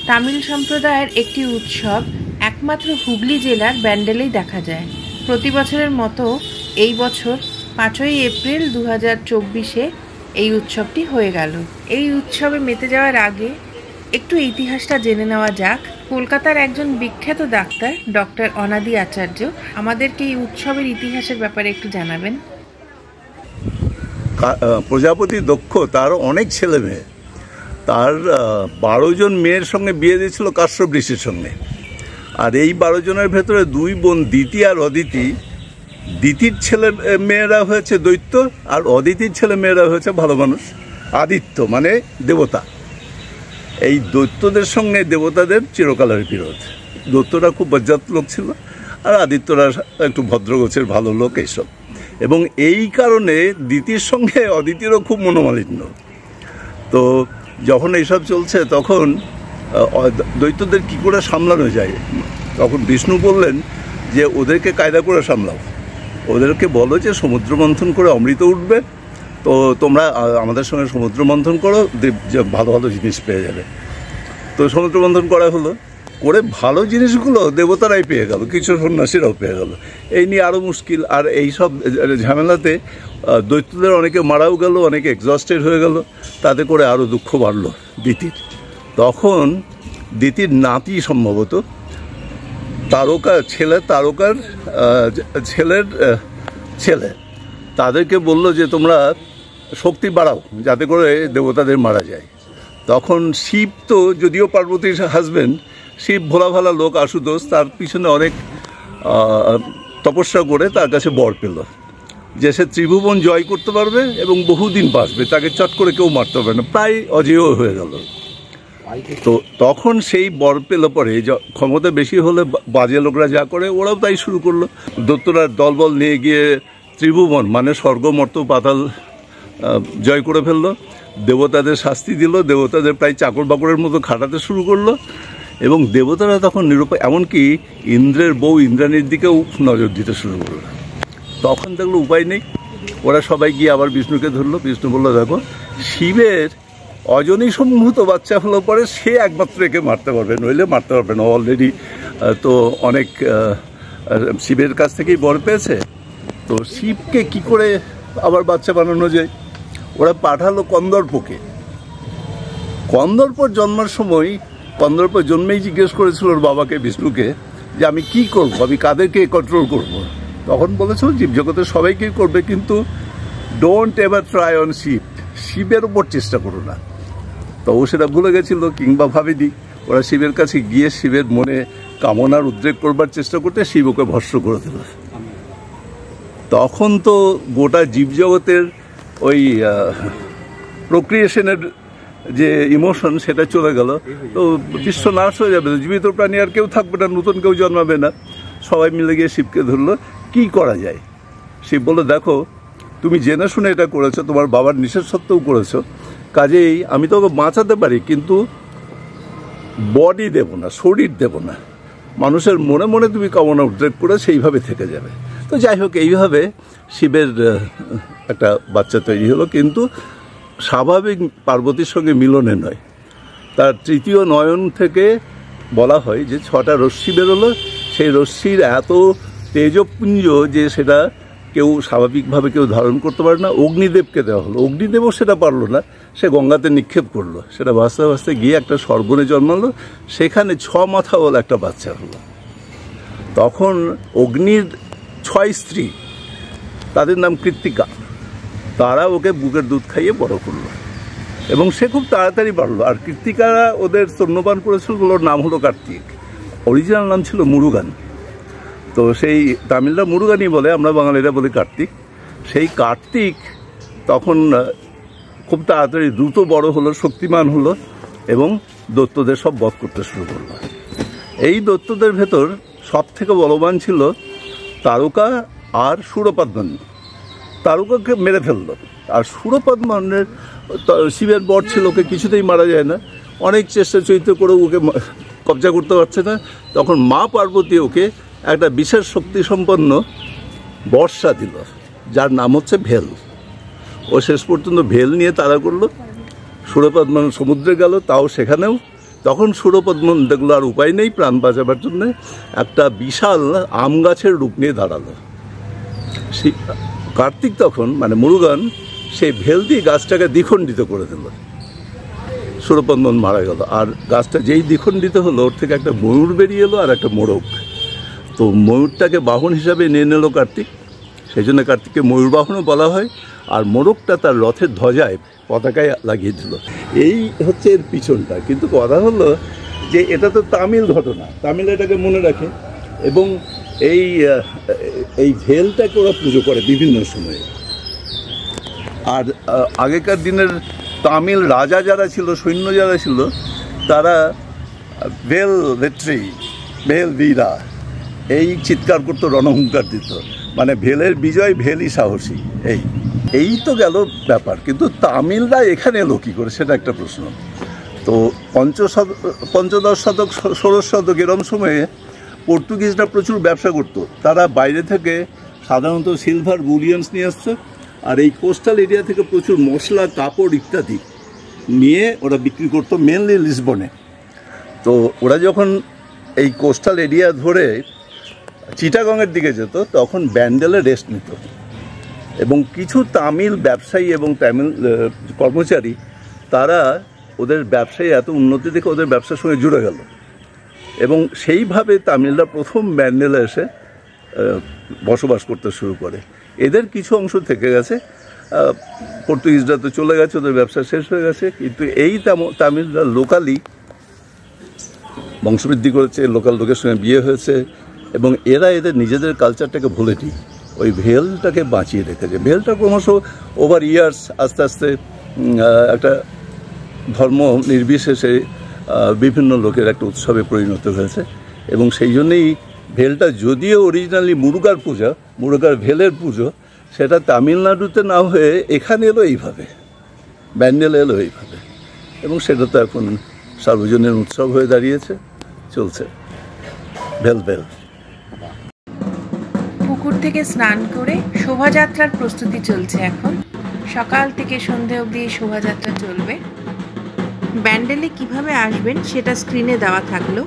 তামিল সম্প্রদায়ের একটি উৎসব একমাত্র হুগলি জেলার ব্যান্ডেলেই দেখা যায়। প্রতি বছরের মতো এই বছর 5ই এপ্রিল 2024 এই উৎসবটি হয়ে গেল। এই উৎসবে মেতে যাওয়ার আগে একটু ইতিহাসটা জেনে নেওয়া যাক। কলকাতার একজন বিখ্যাত ডাক্তার ডক্টর অনাদি আচার্য আমাদেরকে এই উৎসবের ইতিহাসের ব্যাপারে একটু জানাবেন। প্রজাপতি দক্ষ তার অনেক ছেলে মেয়ে, তার 12 জন মেয়ের সঙ্গে বিয়ে দিয়েছিল কাশ্যপ ঋষির সঙ্গে। আর এই 12 জনের ভেতরে 2 বোন দিতি আর অদিতি। দিতির ছেলে মেয়েরা হয়েছে দৈত্য, আর অদিতির ছেলে মেয়েরা হয়েছে ভালো মানুষ, আদিত্য মানে দেবতা। এই দৈত্যদের সঙ্গে দেবতাদের চিরকালের বিরোধ। দৈত্যরা খুব বজ্জাত লোক ছিল, আর আদিত্যরা একটু ভদ্রগোছের ভালো লোক এইসব। এবং এই কারণে দিতির সঙ্গে অদিতিরও খুব মনোমালিন্য। তো যখন এইসব চলছে তখন দৈত্যদের কী করে সামলানো যায়, তখন বিষ্ণু বললেন যে ওদেরকে কায়দা করে সামলাও, ওদেরকে বলো যে সমুদ্র মন্থন করে অমৃত উঠবে, তো তোমরা আমাদের সঙ্গে সমুদ্র মন্থন করো, ভালো ভালো জিনিস পেয়ে যাবে। তো সমুদ্র মন্থন করা হলো, করে ভালো জিনিসগুলো দেবতারাই পেয়ে গেল, কিছু সন্ন্যাসীরাও পেয়ে গেল। এই নিয়ে আরও মুশকিল। আর এই সব ঝামেলাতে দৈত্যদের অনেকে মারাও গেল, অনেকে এক্সস্টেড হয়ে গেল, তাতে করে আরও দুঃখ বাড়ল দিতির। তখন দিতির নাতি সম্ভবত তারকার ছেলের ছেলে তাদেরকে বলল যে তোমরা শক্তি বাড়াও যাতে করে দেবতাদের মারা যায়। তখন শিব তো যদিও পার্বতীর হাজব্যান্ড, শিব ভোলা ভালা লোক আশুতোষ, তার পিছনে অনেক তপস্যা করে তার কাছে বর পেল যে সে ত্রিভুবন জয় করতে পারবে এবং বহুদিন বাঁচবে, তাকে চট করে কেউ মারতে পারবে না, প্রায় অজেয় হয়ে গেল। তো তখন সেই বর পেল পরে ক্ষমতা বেশি হলে বাজে লোকরা যা করে ওরাও তাই শুরু করলো। দৈত্যরা দলবল নিয়ে গিয়ে ত্রিভুবন মানে স্বর্গ মর্ত পাতাল জয় করে ফেললো। দেবতাদের শাস্তি দিল, দেবতাদের প্রায় চাকর বাকরের মতো খাটাতে শুরু করলো। এবং দেবতারা তখন নিরুপায়, এমনকি ইন্দ্রের বউ ইন্দ্রাণীর দিকেও নজর দিতে শুরু করলো। তখন দেখলো উপায় নেই, ওরা সবাই গিয়ে আবার বিষ্ণুকে ধরলো। বিষ্ণু বললো দেখো, শিবের অজনী সম্ভূত বাচ্চা হলো পরে সে একমাত্র একে মারতে পারবে, নইলে মারতে পারবে না। অলরেডি তো অনেক শিবের কাছ থেকেই বর পেয়েছে, তো শিবকে কি করে আবার বাচ্চা বানানো যায়? ওরা পাঠালো কন্দর্পকে। কন্দর্পর জন্মার সময় কন্দর্প জন্মেই জিজ্ঞেস করেছিল ওর বাবাকে, বিষ্ণুকে, যে আমি কি করব, আমি কাদেরকে কন্ট্রোল করব। তখন বলেছিল জীবজগতের সবাইকেই করবে, কিন্তু don't ever try on Shiva, শিবের উপর চেষ্টা করো না। তো ও সেটা ভুলে গেছিল কিংবা ভাবেনি। ওরা শিবের কাছে গিয়ে শিবের মনে কামনার উদ্রেক করবার চেষ্টা করতে শিব ওকে ভস্ম করে দিল। তখন তো গোটা জীবজগতের ওই প্রক্রিয়েশনের যে ইমোশন সেটা চলে গেল, তো বিশ্ব নাশ হয়ে যাবে, জীবিত প্রাণী আর কেউ থাকবে না, নতুন কেউ জন্মাবে না। সবাই মিলে গিয়ে শিবকে ধরলো, কি করা যায়? শিব বলল দেখো, তুমি জেনে শুনে এটা করেছো, তোমার বাবার নিষেধ সত্ত্বেও করেছো, কাজেই আমি তোকে বাঁচাতে পারি কিন্তু বডি দেব না, শরীর দেব না। মানুষের মনে মনে তুমি কামনা উদ্রেক করে সেইভাবে থেকে যাবে। তো যাই হোক, এইভাবে শিবের একটা বাচ্চা তৈরি হলো, কিন্তু স্বাভাবিক পার্বতীর সঙ্গে মিলনে নয়। তার তৃতীয় নয়ন থেকে বলা হয় যে 6টা রশ্মি বেরোলো। সেই রশ্মির এত তেজপুঞ্জ যে সেটা কেউ স্বাভাবিকভাবে কেউ ধারণ করতে পারে না। অগ্নিদেবকে দেওয়া হলো, অগ্নিদেবও সেটা পারলো না, সে গঙ্গাতে নিক্ষেপ করলো। সেটা ভাসতে ভাসতে গিয়ে একটা স্বর্গনে জন্মালো, সেখানে 6 মাথাওয়ালা একটা বাচ্চা হলো। তখন অগ্নির 6 স্ত্রী, তাদের নাম কৃত্তিকা, তারা ওকে বুকের দুধ খাইয়ে বড় করলো এবং সে খুব তাড়াতাড়ি বাড়লো। আর কৃত্তিকারা ওদের স্তন্যপান করেছিল, ওর নাম হলো কার্তিক, অরিজিনাল নাম ছিল মুরুগান। তো সেই তামিলরা মুরুগানই বলে, আমরা বাঙালিরা বলি কার্তিক। সেই কার্তিক তখন খুব তাড়াতাড়ি দ্রুত বড় হলো, শক্তিমান হলো এবং দৈত্যদের সব বধ করতে শুরু করলো। এই দৈত্যদের ভেতর সব থেকে বলবান ছিল তারকা আর সুরপদ্মন। তারকাকে মেরে ফেললো, আর সুরপদ্মনের শিবের বর ছিল, ওকে কিছুতেই মারা যায় না। অনেক চেষ্টা চরিত্র করে ওকে কবজা করতে পারছে না। তখন মা পার্বতী ওকে একটা বিশেষ শক্তি সম্পন্ন বর্ষা দিল, যার নাম হচ্ছে ভেল। ও শেষ পর্যন্ত ভেল নিয়ে তাড়া করলো। সুরপদ্মন সমুদ্রে গেল, তাও সেখানেও তখন সুরপদ্মন দেখলো আর উপায় নেই, প্রাণ বাঁচাবার জন্য একটা বিশাল আম গাছের রূপ নিয়ে দাঁড়ালো। কার্তিক তখন মানে মুরুগান সেই ভেল দিয়ে গাছটাকে দ্বিখণ্ডিত করে দিল, সুরপদ্মন মারা গেল। আর গাছটা যেই দ্বিখণ্ডিত হলো ওর থেকে একটা ময়ূর বেরিয়ে এলো আর একটা মোরগ। তো ময়ূরটাকে বাহন হিসাবে নিয়ে নিল কার্তিক, সেই জন্য কার্তিককে ময়ূর বাহনও বলা হয়। আর মোরগটা তার রথের ধ্বজায় পতাকায় লাগিয়ে দিল। এই হচ্ছে এর পিছনটা। কিন্তু কথা হলো যে এটা তো তামিল ঘটনা, তামিল এটাকে মনে রাখে এবং এই ভেলটাকে ওরা পুজো করে বিভিন্ন সময়ে। আর আগেকার দিনের তামিল রাজা যারা ছিল, সৈন্য যারা ছিল, তারা ভেল ভেট্রি, ভেল বীরা এই চিৎকার করতো, রণহুঙ্কার দিত, মানে ভেলের বিজয়, ভেলই সাহসী। এই তো গেল ব্যাপার। কিন্তু তামিলরা এখানে এলো কী করে সেটা একটা প্রশ্ন। তো পঞ্চদশ শতক, ষোড়শ শতক এরম সময়ে পর্তুগিজরা প্রচুর ব্যবসা করতো। তারা বাইরে থেকে সাধারণত সিলভার বুলিয়ন্স নিয়ে আসতো, আর এই কোস্টাল এরিয়া থেকে প্রচুর মশলা, কাপড় ইত্যাদি নিয়ে ওরা বিক্রি করতো, মেনলি লিসবনে। তো ওরা যখন এই কোস্টাল এরিয়া ধরে চিটাগংয়ের দিকে যেত তখন ব্যান্ডেলে রেস্ট নিত, এবং কিছু তামিল ব্যবসায়ী এবং তামিল কর্মচারী তারা ওদের ব্যবসায়ী এত উন্নতি দেখে ওদের ব্যবসার সঙ্গে জুড়ে গেল, এবং সেইভাবে তামিলরা প্রথম ব্যান্ডেলে এসে বসবাস করতে শুরু করে। এদের কিছু অংশ থেকে গেছে, পর্তুগিজরা তো চলে গেছে, ওদের ব্যবসা শেষ হয়ে গেছে। কিন্তু এই তামিলরা লোকালি বংশবৃদ্ধি করেছে, লোকাল লোকের সঙ্গে বিয়ে হয়েছে, এবং এরা এদের নিজেদের কালচারটাকে ভুলেনি, ওই ভেলটাকে বাঁচিয়ে রেখেছে। ভেলটা ক্রমশ ওভার ইয়ার্স আস্তে আস্তে একটা ধর্ম নির্বিশেষে বিভিন্ন লোকের একটা উৎসবে পরিণত হয়েছে। এবং সেই জন্যেই ভেলটা যদিও অরিজিনালি মুরুগার পূজা, মুরুগার ভেলের পুজো, সেটা তামিলনাড়ুতে না হয়ে এখানে এলো এইভাবে, ব্যান্ডেলে এলো এইভাবে, এবং সেটা তো এখন সার্বজনীন উৎসব হয়ে দাঁড়িয়েছে, চলছে ভেল ভেল। পুকুর থেকে স্নান করে শোভাযাত্রার প্রস্তুতি চলছে এখন। সকাল থেকে সন্ধে অবধি শোভাযাত্রা চলবে। ব্যান্ডেলে কিভাবে আসবেন সেটা স্ক্রিনে দেওয়া থাকলো।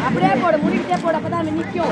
Apre por, murirte por, apa dah menikyo.